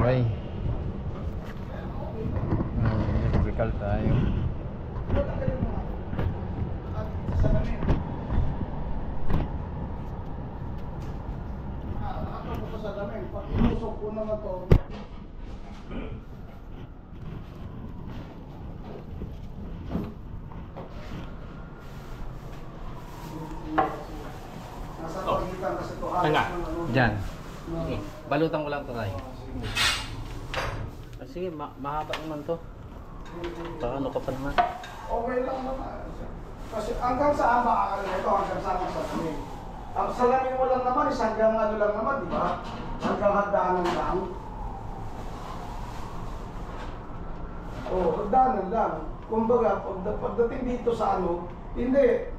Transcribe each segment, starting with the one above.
Okay. Electrical tayo. Pag inusok ko naman to, nasa pagitan kasi to halos ng ano. Diyan. Okay. Balutan ko lang ito tayo. Sige, mahaba naman to. Paano ka pa naman? Okay lang naman. Kasi hanggang saan makakal ito, hanggang saan ang salamin. Ang salamin mo lang naman is hanggang ano lang naman, di ba? Hanggang hagdanan lang. Oo, hagdanan lang. Kumbaga, pagdating dito sa ano, hindi.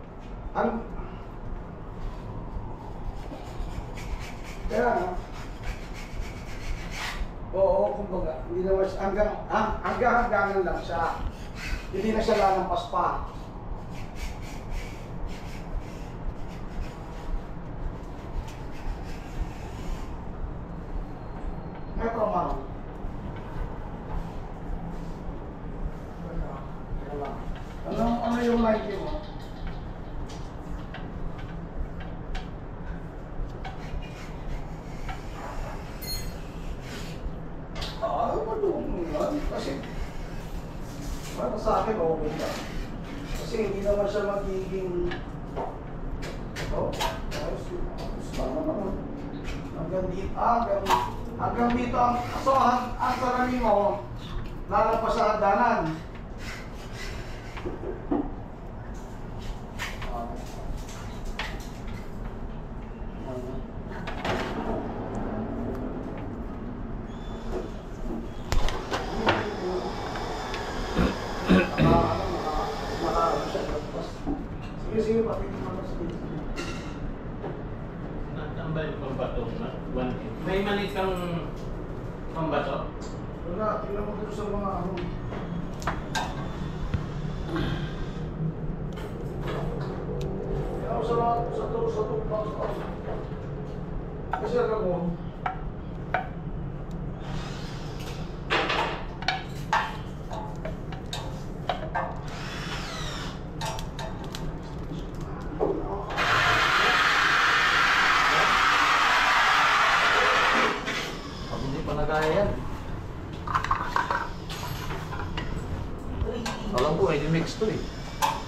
Kaya nga. Oo, kumbaga, hindi naman siya, hanggang hagdanan lang siya. Hindi na siya lalampas pa. May trauma. Ano yung like mo? Madung yan. Kasi para sa akin okay lang. Kasi hindi naman siya magiging ayos lang naman. Hanggang dito ang sarami mo lalabas sa hagdanan. Sige, patikin mo na sige. Natambay yung pambato na 1. May maliit kang pambato? Wala, tingnan mo dito sa mga ano. Tingnan mo sa tukbox. Kasi alam mo, Yan. Alam ko, ready mix to eh.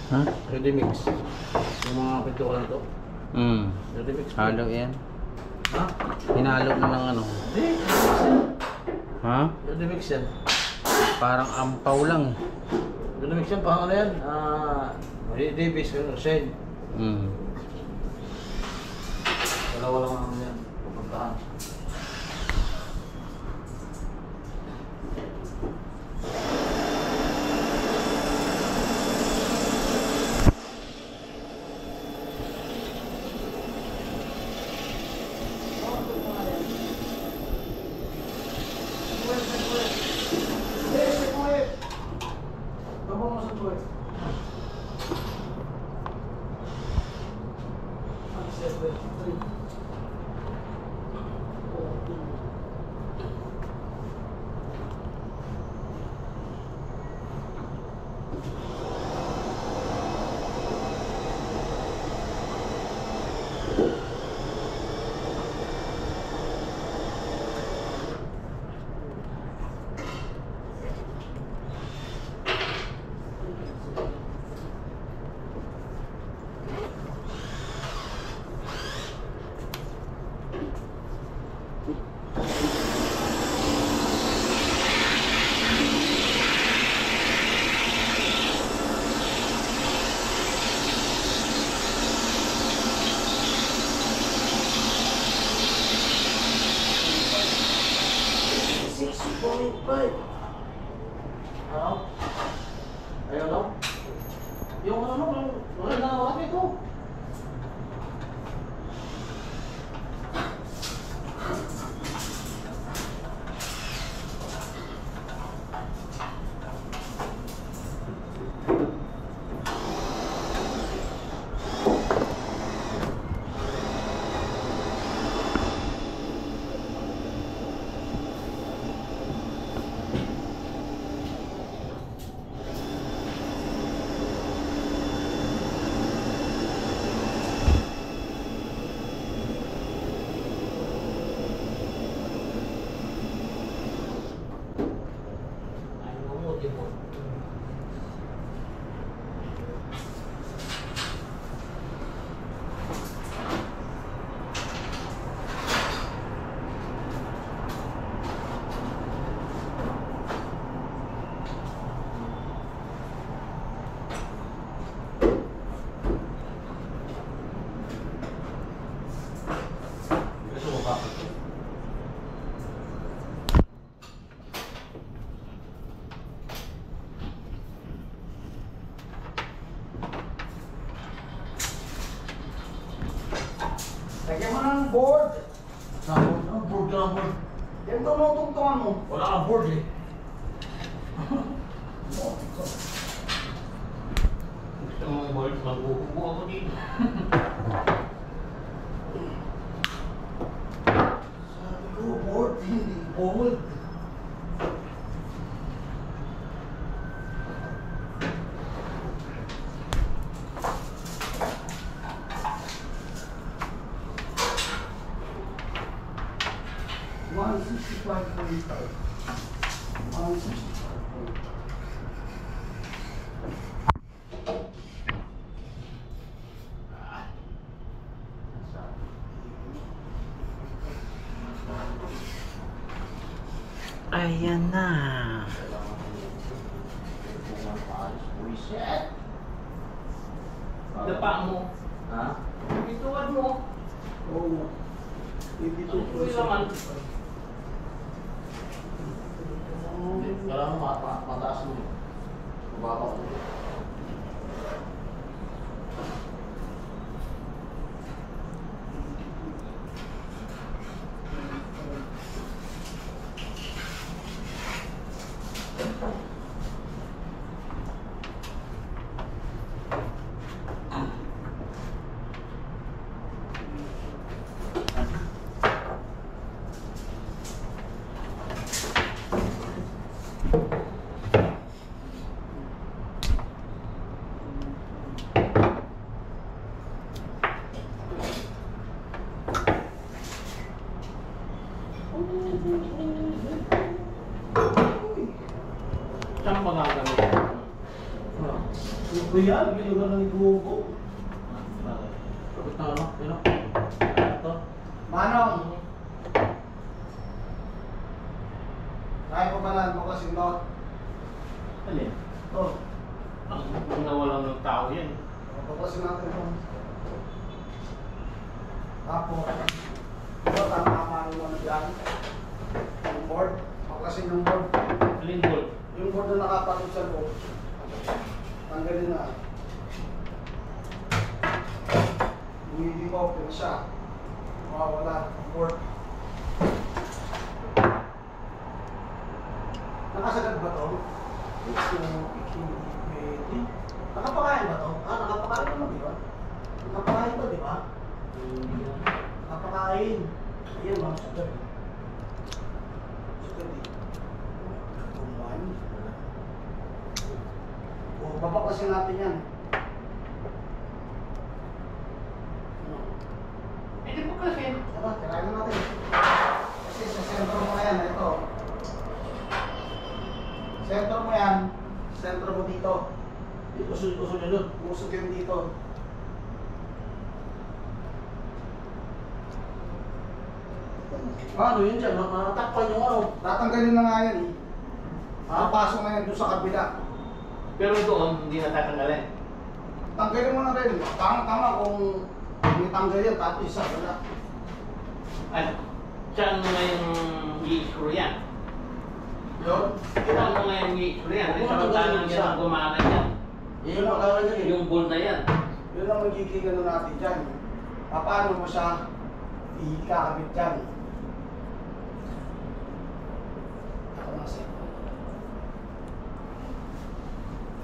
Ha? Ready mix. Yung mga pintura na to. Ready mix. Halo yan. Ha? Hinalo mo ng ano. Hindi, ready mix yan. Ha? Ready mix yan. Parang ampaw lang eh. Ready mix yan, parang ano yan? Davis, Shane. Dalawa lang ano yan. Pupuntahan. Ayaw daw? Yung ano, wala na wala ito. Lagyan mo ng board. Ang board ka lang board. Yan tumutungtungan mo. Wala kang board eh. Gusto mong board, magbubuo ako dito. Sabi ko, board, hindi board. Ayan na. Dapa mo. Ha? Bituan mo. Oo. Uy naman. Kailangan mataas mo. Mababa ko. Saan ba gagawin? Ito yan, ginawa ng igugo. Kapit na ano? Yun o. Ito. Manong! Kaya ko ba na mo kasi no? Alin? Ito. Ang nawalan ng tao yan. Papasin natin ito. Tapos, ito, tama-tama mo na dyan. Yung board. Papasin yung board. Alin board? Yung board na nakapatid sa loob. Tanggalin na. Hindi ko open siya. Mawawala ang board. Nakasagad ba to? Nakapakain ba to? Ah, nakapakain naman, di ba? Nakapakain ba, di ba? Nakapakain. Ayan, mga sagad. Sagad eh. Tuman. O, babaklasin natin yan. Eh di po kasi. Tara, tirahin na natin. Kasi sa sentro mo na yan, ito. Sentro mo yan, sentro mo dito. Usod yun doon. Usog yun dito. Ano yun dyan? Matakpan yung ano. Tatanggalin na nga yan eh. Papasok na yan doon sa kabila. Pero doon, hindi natatanggalin. Tanggalin mo na rin. Tama kung may tanggal yan, tapos isa wala. At saan mo ngayong i-screw yan? Yun. Saan mo ngayong i-screw yan? Ay samantalang yan ang gumana yan. Yun ang magkakaroon dyan eh. Yung bolt na yan. Yun ang magiging ano natin dyan. Paano mo siya ikakabit dyan? Ako na siya.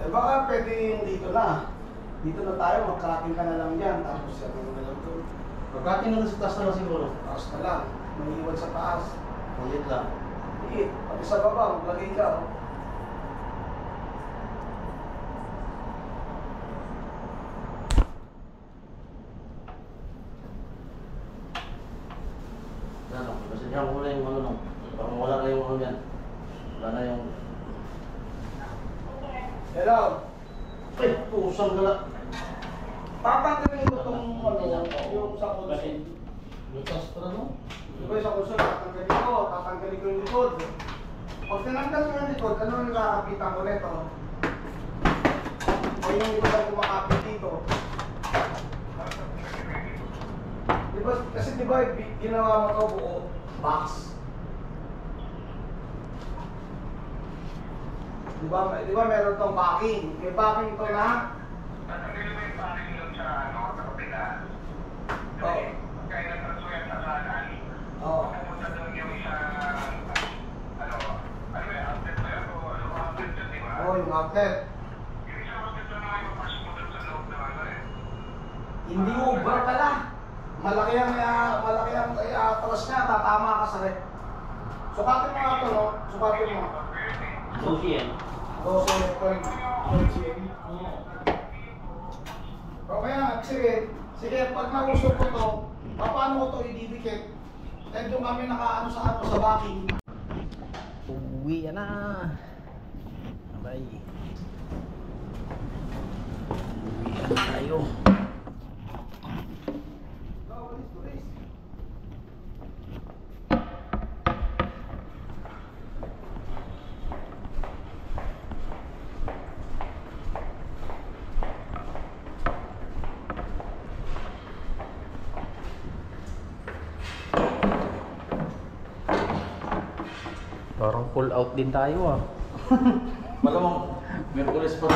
Eh baka pwede dito na. Dito na tayo, magkarating ka na lang dyan. Tapos yan mo na lang doon. Pagkating na sa taas na lang siguro. Taas na lang. Maniwan sa taas. Maliit lang. Liit. Pati sa baba, maglagay ka. Oh. Ano? Kasi diyan muna yung ano nung. Parang wala na yung ano dyan. Wala na yung... Hello. Ay! Pusang gala. Tatanggalin ko itong ano, yung sa Kasi console. Lutas pa na no? Di ba yung sa console, tatanggalin ko yung likod. Pag tinanggal ko yung likod, ano yung nakakapitan ko nito? O yung likod ang kumakapit dito. Diba, kasi di ba ginawa mo ito buo, box. Di ba meron itong backing? May backing ito na. Tatanggalin mo yung packing doon sa ano, sa kapila. Oo. Kaya outlet. Hindi ubra pala. Malaki ang atras niya, tatama ka sa rep. Sukatin mo nga ito, no? Sukatin mo. Sushi yan. 12.5 cm. Okay na, sige, pag nausok ko to, paano ko to ididikit? Dahil doon kami nakaano sa backing. Uwi na. Bye. Uwi na tayo. Parang pull out din tayo ah. Malamang, Merkulis pa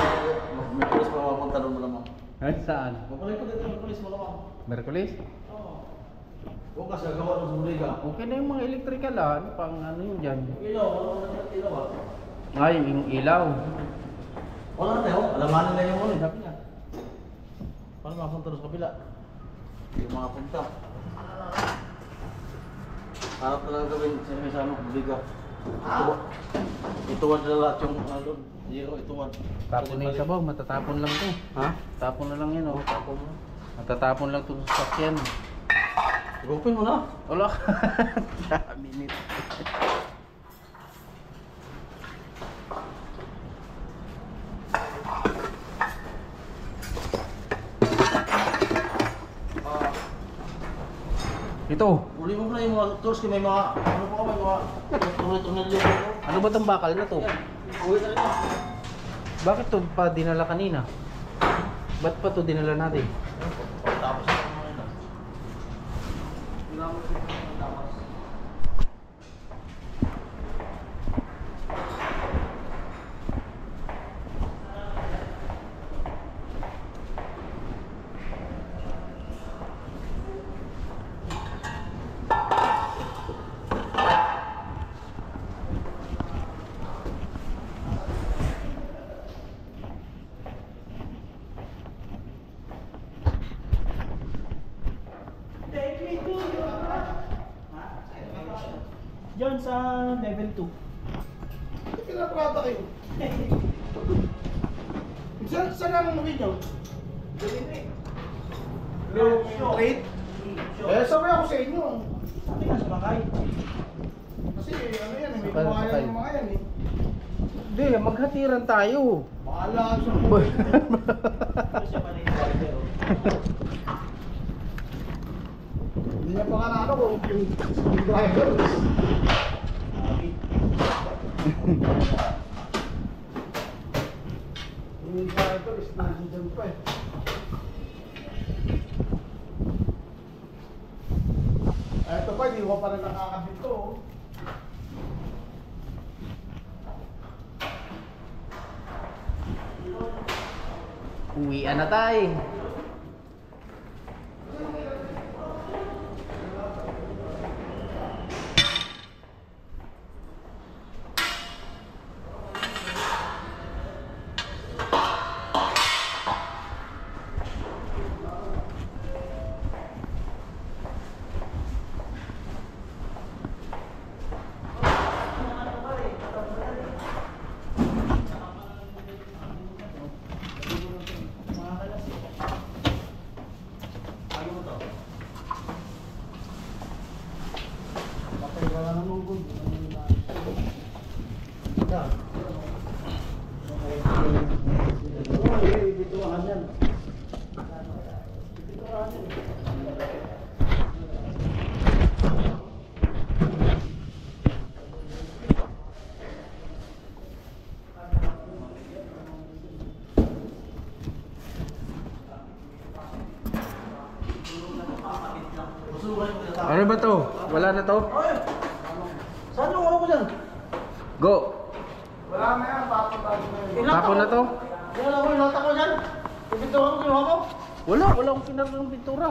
mapunta doon malamang. Ay, saan? Babalik ko dito, Merkulis malamang. Merkulis? Oo. Bukas gagawa ng suliga. Okay na yung mga electrical ah. Ano pang ano yun dyan? Ilaw, wala na ilaw ah. Ay, yung ilaw. Wala na tayo, alamanin na yung sabi niya. Paano mapunta doon sa kabila? Yung mga punta. Harap na lang gawin sa ano, buliga. Ituwan na lahat yung ano doon. Zero, ituwan. Tapon na yung sabaw, matatapon lang to. Ha? Tapon na lang yan oh. Tapon mo. Matatapon lang to sa sakyan. Gupin mo na. Wala ka. Minute. Ito. Uli mo na yung mga tools, may mga, ano po, may mga tuloy-tuloy dito. Ano ba itong bakal na to? Uwi na rin na. Bakit to pa dinala kanina? Ba't pa to dinala natin? Tapos na mga ito. Diyan sa level 2. Ito pinaprata kayo. Saan ang movie nyo? Straight? Eh, sabi ako sa inyo. Sabi nga sumakay. Kasi ano yan, may Sakay, kumayan sakay. yung mga yan eh. Hindi, maghatiran tayo. Bahala sa Ito siya pa rin yung driver. Hindi niya pa nga na ano kung yung driver. Yung driver is nandiyan pa eh. Ito pa, hindi ko pa rin nakakabit to. Oh. Uwian na tayo. Patay ka lang ng lungkod. Ano ba to? Wala na to? Saan yung ano ko dyan? Go! Wala na yan, tapos tayo na yun. Tapon na to? Yan ako, ilata ko dyan. Ipinto ko, kinuha ko. Wala akong kinaro ng pintura.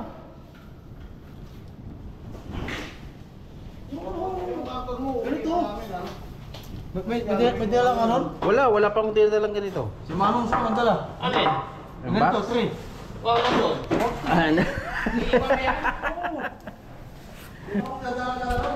Yung tapon mo, Ganito. namin, ah. May dala ka nun? Wala pa akong dinadalang ganito. Si Manong sa mandala. Alin? Ang Ganito, box? 3. Wala doon. Ano? Hindi ba may Hindi mo nadala.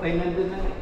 ay nandun na